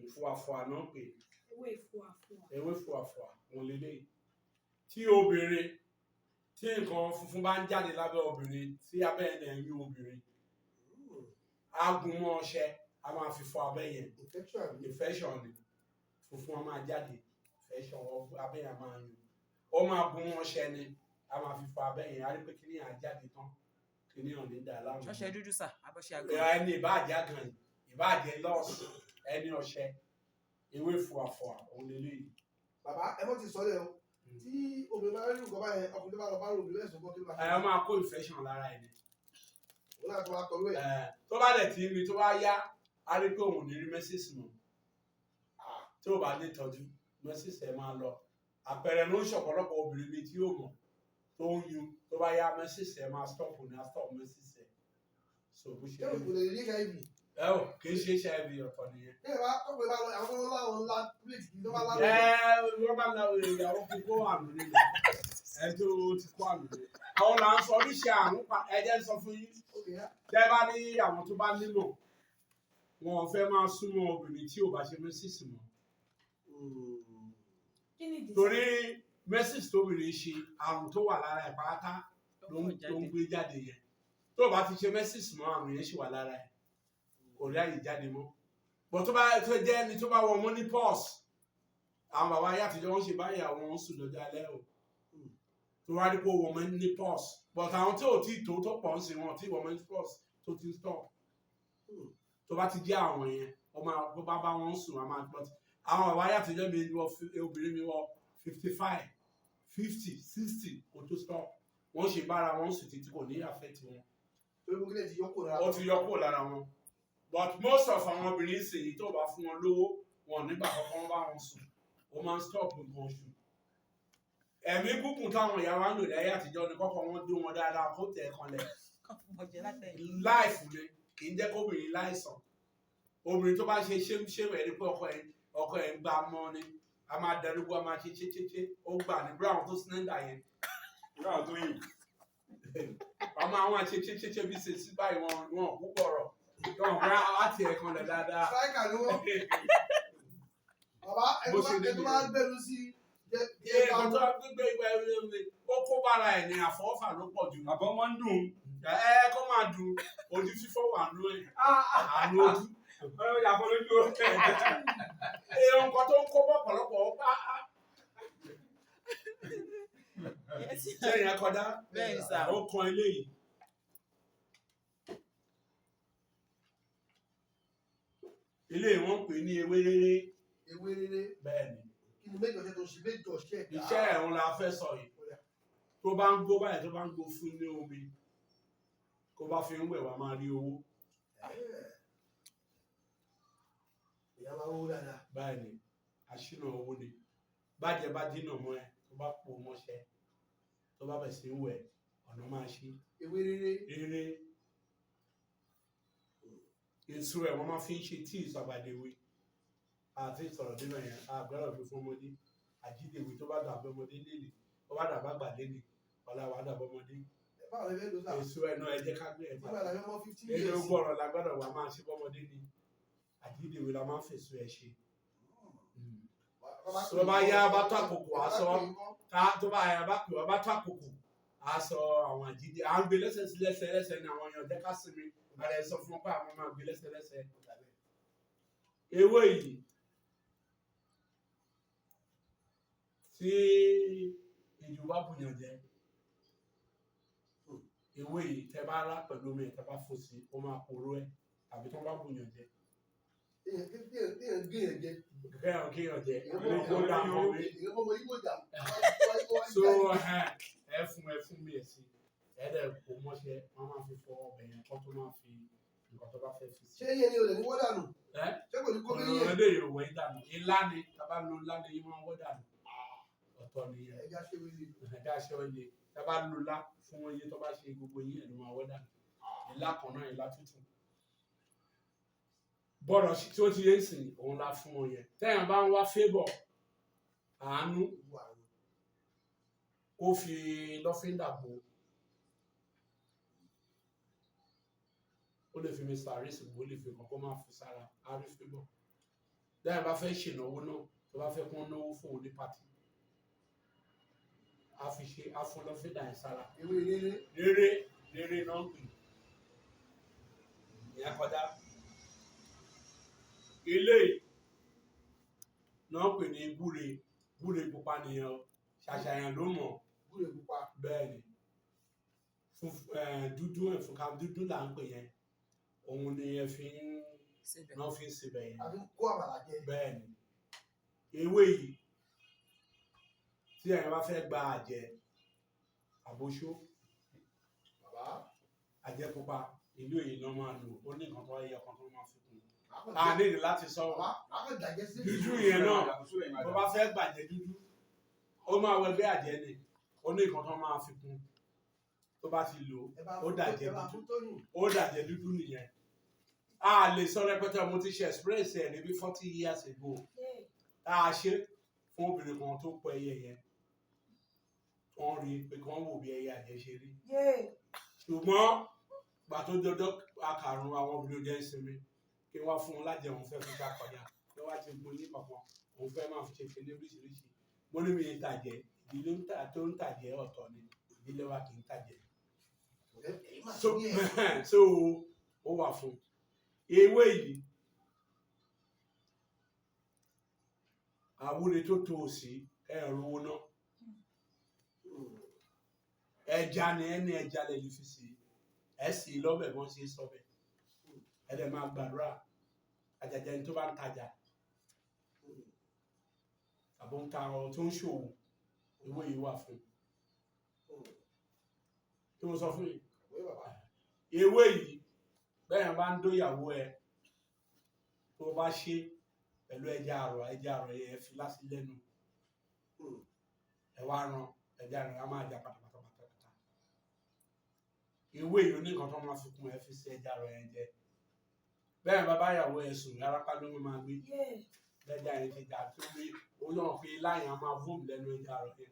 ìfúwàfúwà náà pè ewé ìfúwàfúwà òun lélẹ́yìí tí obìnrin tí nǹkan funfun bá ń jáde lábẹ́ obìnrin tí abẹ́ ẹ̀yìn obìnrin á gún mọ́ ọṣẹ a máa fi fọ abẹ́ yẹn infection ni funfun a máa jáde infection abẹ́ yẹn a máa yún ó máa gún mọ́ ọṣẹ ni a máa fi fọ abẹ́ yẹn a rí pé kíní yẹn á jáde tán kíní yẹn ò ní dà láàmú. ọṣẹ dúdú sà àbọ̀ṣẹ àgbọn. ẹni ìbàjẹ́ àgàn ìbàjẹ́ lọ́ọ̀sì ẹni ọṣẹ ewé ìfúwàfúwà òun lélẹ́yìí. bàbá ẹ mọ̀ ti sọ lẹ́ o tí obìnrin bá rí nǹkan báyẹn ọkùnrin bá lọ bá rò bí lẹ́sùn gbọ́ kí ló bá ẹ máa kó infection lára ẹ̀ ni. òun náà tó wá tọ́lú ẹ̀. tó bá dẹ̀ tí ń rí tó bá yá á rí pé òun ní rí mẹ́sìsì mọ́ tí ò bá lè tọ́jú mẹ́sìsì ẹ̀ máa lọ àpẹẹrẹ ló ń ṣọ̀pọ̀lọpọ̀ obìnrin mi tí yóò mọ̀ tó ń yún tó bá yá mẹ́sìsì ẹ̀ máa stop ní á stop mẹ́sìsì ẹ̀ so bó ṣe ṣé o kò lè rí hiv. ẹ ò kì í ṣe hiv ọ̀tọ̀ nìyẹn. ṣé ìwà ọkùnrin bá lọ àwọn tó láwọn ńlá plate kì í tó bá láwọn. wọ́n bá lọ ìyàwó fi kó àmì nílẹ̀ ẹ tó ti kó àmì nílẹ̀ àwọn là ń sọ oríṣi àrùn ẹ̀jẹ̀ ń sọ fún yín tẹ́ bá ní àwọn tó bá nímọ̀ wọn fẹ́ máa súnmọ́ obìnrin tí ò bá ṣe mẹ́sìsì mọ́ torí mẹ́sìsì tóbìnrin ṣe àrùn tó wà lára ẹ̀ pátá ló ń gbé jáde yẹn tó bá ti ṣe mẹ́sìsì mọ́ àrùn yẹn ṣì wà lára ẹ̀ kò rí àyè jáde mọ́ bọ̀ tó bá tó jẹ́ ẹni tó bá wọ ọmọ ní pọ́ọ̀sì àwọn bàbá ayé àtijọ́ wọn ṣe báyìí àwọn ń sùn lọ́jọ́ alẹ́ o tó wá rí pé wọ́n ọmọ ní pọ́ọ̀sì bọ̀ àwọn tí ò tí tó tó pọ̀ ń sìn wọn tí wọ́n ọmọ ní pọ́ọ̀sì tó ti stọ̀ tó bá ti jẹ́ àwọn yẹn ọmọ bá bá wọn sùn àmà gbọ́ àwọn bàbá ayé àtijọ́ mi wọ obìnrin mi wọ 55 50 60 kò tó stọ̀ wọ́n ṣe bára wọn sùn títí kò ní àfẹ́ tiwọn. ó ti yọ kúrò lára wọn but most of àwọn obìnrin sì yìí tó bá fún wọn lówó wọn nígbà kọ́kọ́ bá wọn sùn ó máa ń stop nǹkan oṣù ẹ̀mí gúngùn táwọn ìyá wa ń lò láyé àtijọ́ ni kọ́kọ́ wọn dún wọn dáadáa kó tẹ̀ kan lẹ̀ láìfù ni kì í jẹ́ kóbìnrin láìsàn obìnrin tó bá ṣe ṣéwẹ̀ ní pé ọkọ ẹ̀ ń gbà mọ́ ni a máa darúgbó a máa ṣe ṣéṣéṣé ó gbà ní brown tó sinẹ́ndà yẹn brown tó yìn ọmọ àwọn àti ṣéṣéṣé bí ṣe sí báyìí wọn púpọ̀ rọ̀ yọ̀n bá àti ẹ̀kan lẹ̀ dáadáa. ṣáìkà ló wọ́n bàbá ẹ̀ tó bá gbẹ̀rù sí ẹ̀kan tó gbígbé ìgbà ó kó bára ẹ̀ ní àfọwọ́fà ló pọ̀ jù. àbọ̀ wọn ń dùn kó máa dùn ojú fífọ́ wà nù ẹ̀ àánú ojú. yàtọ̀ lójú èèyàn kan tó ń kó bọ́ pọ̀lọpọ̀ ọ̀pá. sẹ́yìn akọ́dá ó kan eléyìí. ilé wọn pè ní ewé rere. ewé rere. bẹ́ẹ̀ni. kí ni méjì ọ̀sẹ̀ tó ṣe méjì ọ̀sẹ̀. iṣẹ́ ẹ̀hún la fẹ́ sọ yìí tó bá ń gbó báyìí tó bá ń gbó fún ilé omi kó bá fi ń wẹ̀ wá máa rí owó. ìyá máa wó dáadáa. báyìí ni àṣìnà owó ni bàjẹ́ bá dínà mọ́ ẹ tó bá pò mọ́ṣẹ́ tó bá bẹ̀ sí ń wẹ̀ ọ̀nà máa ṣí. ewé rere. rere èso ẹ̀ wọ́n máa fi ń ṣe tíì sàbàdéwé àti sọ̀rọ̀ nínú yẹn àgbẹ̀rọ̀ fi fún ọmọdé àjídèwé tó bá dà bọ́mọdé lélẹ̀ tó bá dà bá gbà lélẹ̀ ọ̀la wà dà bọ́mọdé. èso ẹ̀ náà ẹ jẹ́ ká gbé ẹ̀ bá ẹni ogún ọ̀rọ̀ la gbọ́dọ̀ wà máa ṣe bọ́mọdé ni àjídèwé la máa ń fèsò ẹ̀ ṣe. tó bá yá bá tó àkókò aṣọ tó bá yá bá pè wá bá tó àkókò aṣọ àwọn àjídè à ń gbé lẹ́sẹ̀ ní àwọn èèyàn jẹ́ ká sinmi ààrẹ sọ fún pé àwọn máa gbé lẹ́sẹ̀ ewé yìí tí ìjù bá bùyàn jẹ ewé yìí tẹ bá rà pẹ̀lú omi tẹ bá fò sí ó máa poró ẹ tàbí tó bá bùyàn jẹ. kéèyàn géèyàn jẹ. kéèyàn jẹ ó dà mọ́ mi. so ẹ fún mi ẹ̀ sí ẹ̀ẹ́dẹ̀ kò mọ́ṣẹ́ wọ́n máa fi fọ ọbẹ̀ yẹn kó tó máa fi nǹkan tó bá fẹ́ fi sí. ṣé iye ni o lè ní wọ́n dànù? ṣé kò ní kó bí yẹn? ọ̀rọ̀ ilé ìwé dànù ilá ni tábà lo ilá ni yín máa ń wọ́ dànù ọ̀tọ̀ nìyẹn. ẹja ṣe wele. ẹja ṣe wele tábà lo ilá fún iye tó bá ṣe gbogbo yín ẹ̀ ló máa wọ́ dànù ilá kan náà ilá tútù. bọ́ọ̀rọ̀ tí ó ti yé sìn òun la fún wọn yẹn tẹ́yàn bá ń wá fébọ̀ àánú kó fi lọ́fíńdà bò ó lè fi mr aris bò ó lè fi kàn kó máa fi sára aris fébọ̀ bẹ́ẹ̀ bá fẹ́ ṣènáwó náà tó bá fẹ́ kún náwó fún òní pàtì a fi ṣe afúnlọ́fídà ẹ̀ sára ewé rere náà ń pè ìyẹn kọjá ilé náà pè ní gbúre pupa nìyẹn o ṣàṣàyàn ló mọ̀ gbúre pupa bẹ́ẹ̀ ni dúdú ẹ̀fúnka dúdú là ń pè yẹn òun ni ẹ fi ń náà fi ń sebẹ̀ yẹn àbí kó àmàlà jẹ bẹ́ẹ̀ ni ewé yìí tí ẹ̀yin bá fẹ́ gba àjẹ àbóṣó bàbá àjẹ pupa ìlú èyí náà máa lò ó ní nǹkan tó yẹ ọkàn tó máa fi kún a nílò láti sọ dúdú yẹn náà bó bá fẹ́ gbàjẹ́ dúdú ó máa wọ ẹgbẹ́ àjẹ́ ni ó ní nǹkan tó máa fi kún tó bá ti lò ó dàjẹ́ dúdú nìyẹn a lè sọ rẹpẹtẹ mo ti ṣe express ẹ níbi 40 years ago tá a ṣe fún obìnrin kan tó pọ̀ ẹyẹ yẹn wọ́n rí pé kí wọ́n wò bí ẹyẹ àjẹ́ ṣe rí ṣùgbọ́n gbà tó dọdọ àkàrùn àwọn obìnrin jẹ́ ìsinmi kí wọ́n fún un lájẹ òun fẹ́ fi ká kọjá ló wá ti gun ní kankan òun fẹ́ máa fi ṣe kéde oríṣiríṣi mo ní mi ń tàjẹ́ ìdílé tó ń tàjẹ́ ọ̀tọ̀ ni ìdílé wa kì í tàjẹ́ so ó wà fún ewé yìí àwúre tó tó o sí ẹ̀rọ owó náà ẹja ni ẹni ẹja lè lè fi sí ẹ sì lọ́bẹ̀ wọ́n ṣe sọ́bẹ̀ ẹ dẹ̀ máa gbàdúrà àjàjà ẹni tó bá ń tajà àbọ̀ ń ta ọ̀rọ̀ tó ń ṣòwò ewé yìí wà fún tí mo sọ fún yìí ewé yìí bẹ́ẹ̀ bá ń dóyàwó ẹ tó bá ṣe pẹ̀lú ẹja àrọ̀ yẹn fi lásì lẹ́nu ẹ wá ran ẹja àrọ̀ yẹn á máa jà pátápátá ewé yìí oníkan tó máa fi kún ẹ fi sí ẹja àrọ̀ yẹn jẹ bẹ́ẹ̀ bàbá ìyàwó ẹ sùn yàrápá ló máa gbé lẹ́jà yẹn ti dà tó gbé ó yàn pé láyìn á máa vóòmù lẹ́nu ẹja àrọ̀ yẹn